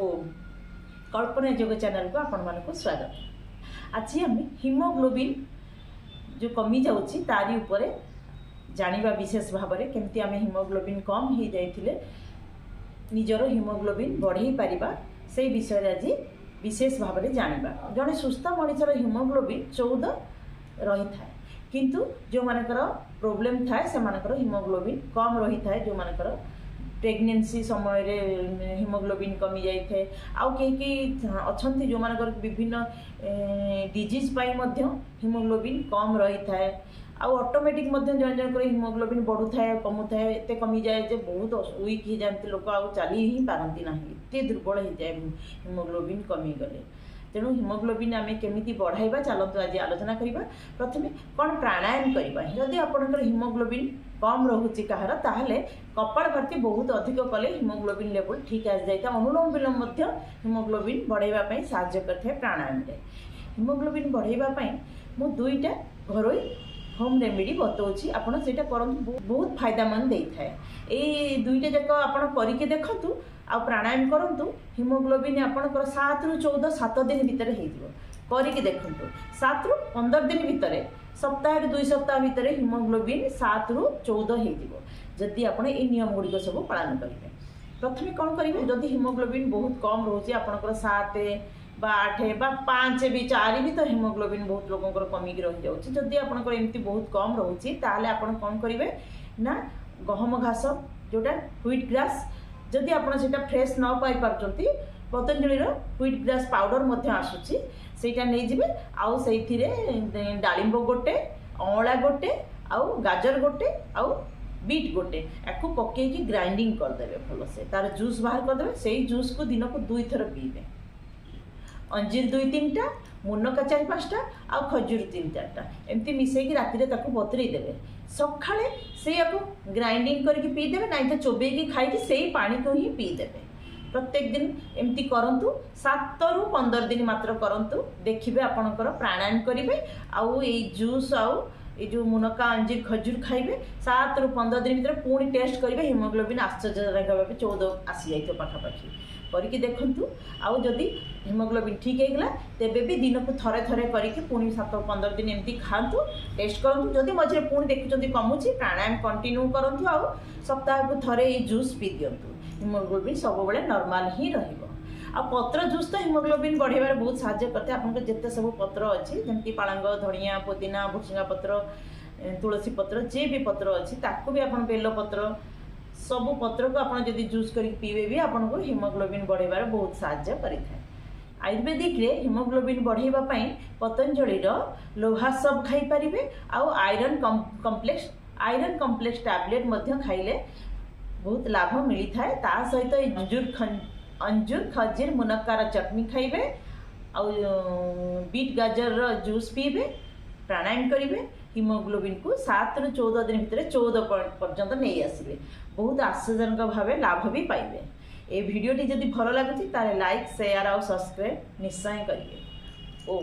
ओम कल्पना योग चैनल को आपण मानक स्वागत। आज आम हिमोग्लोबिन जो कमी जाऊँगी तारी उपरे जानिबा विशेष भाव में केमती आम हिमोग्लोबिन कम हो जाइए निजर हिमोग्लोबिन बढ़ई पारिबा से विषय आज विशेष भाव में जानिबा। जड़े सुस्थ मनुष्यर हिमोग्लोबिन 14 रही था किंतु जो मानकर प्रोब्लेम थाए से मानकर हिमोग्लोबिन कम रही था जो मानकर प्रेगनेंसी समय रे हिमोग्लोबिन कमी जाए थे आउ कई अच्छा जो मानकर विभिन्न डिजीज पाई मध्य हिमोग्लोबिन कम रही थाए आउ ऑटोमेटिक मध्य जन जनकर हिमोग्लोबिन बढ़ू थाए कमु थाए एत कमी जाए जे बहुत वीक हो जाते लोक आउ चली ही पारती ना एत दुर्बल हो जाए हिमोग्लोबिन कमी गले। तेणु हिमोग्लोबिन आम केमी बढ़ाइबा चलतु आज आलोचना करवा। प्रथमे कौन प्राणायाम करवा जदि आपंकर हिमोग्लोबिन कम रोचे कहार ताहले कपालभाति बहुत अधिक कले हिमोग्लोबिन लेवल ठीक आ जाए। अनुलोम विलोम हिमोग्लोबिन बढ़ाइवाई साहाय्य करते प्राणायाम रे। हिमोग्लोबिन बढ़ाइवाई मु दुईटा घरोई होम रेमेडी बताऊँगी आपड़ से बहुत फायदामंद देता है। ये दुईटा जाक आप करके देखु आ प्राणायाम करूँ हिमोग्लोबिन आपंकर 7 ରୁ 14 7 दिन भितर करके देखूँ 7 ରୁ 15 दिन भितर सप्ताह 2 सप्ताह भितर हिमोग्लोबिन 7 ରୁ 14 होदी आप नियम गुड़िक सब पालन करेंगे। प्रथम कौन करेंगे जदि हिमोग्लोबिन बहुत कम रोचे आपंकर 7 बा 8 बा 5 भी 4 भी तो हिमोग्लोबिन बहुत लोगों कमिकी रही जाऊँगी। जदि आपंकर एमती बहुत कम रोचे ताहले आपण कौन करेंगे ना गहम घास जोटा व्हीट ग्रास जदि आप फ्रेश न पाई party Patanjali wheat grass powder आसूसी सेटा नहीं जिबे आउ से डालिंब गोटे अँला गोटे आउ गाजर गोटे आउ बीट गोटे या पकईकी ग्राइंडिंग करदे भल से तार जूस बाहर करदे से जूस को दिन को 2 थर पीबे। अंजीर 2-3टा मुनका 4-5टा आउ खजूर 3-4टा एमती मिसेकी राति बतुरई देवे सकाळे से ग्राइंडिंग करके पीदेवे ना तो चोबेकी खाई से पानी को ही पीदेवे। प्रत्येक दिन एमती करंतु 7 ରୁ 15 दिन मात्र करंतु देखिबे आपणकर प्राणायाम करिवे आउ ए जूस आउ ये जो मुनका अंजीर खजूर खाइबे 7 ରୁ 15 दिन भीतर पुणी टेस्ट करेंगे हिमोग्लोबिन आश्चर्यजनक भाव 14 आसी जाइए पाखापाखि करके देखूँ। आउ जदि हिमोग्लोबिन ठीक होगा तेबे भी दिन को थरे थरे करके पुणी 7-15 दिन एमती खातु टेस्ट करूँ। जदि मझे पुणी देखुं कमुची प्राणायाम कंटिन्यू करूँ आउ सप्ताह को थरे ये जूस पी दिंतु हिमोग्लोबिन सब बेले नॉर्मल ही रहिबो। आ पत्र जूस तो हिमोग्लोबिन बढ़ाइबार बहुत साहाय्य करते आपन जिते सब पत्र अच्छी जमी पालंग धनिया पुदीना भुसुंगा पत्र तुलसी पत्र जे भी पत्र अच्छी ताकू भी आप बेल पत्र सबू पत्र को आप जूस करके पीबे भी आपन को हिमोग्लोबिन बढ़ाइबार बहुत साहाय्य करें। आयुर्वेदिक रे हिमोग्लोबिन बढ़ाइबापी पतंजलि लोहा सब खाई पारिबे आउ आयरन कम्प्लेक्स टैबलेट खाइले बहुत लाभ मिली थाए। ता सहित अंजूर खजूर मुनक्कार चटनी खाइबे आउ बीट गाजर जूस पीबे प्राणायाम करेंगे हिमोग्लोबिन को 7 ରୁ 14 दिन भितर 14 पर्यंत नहीं आसबे बहुत आश्चर्यजनक भाव लाभ भी पाइबे। ये वीडियोटी जदि भल लगुच तारे लाइक शेयर और सब्सक्राइब निश्चय करेंगे। ओ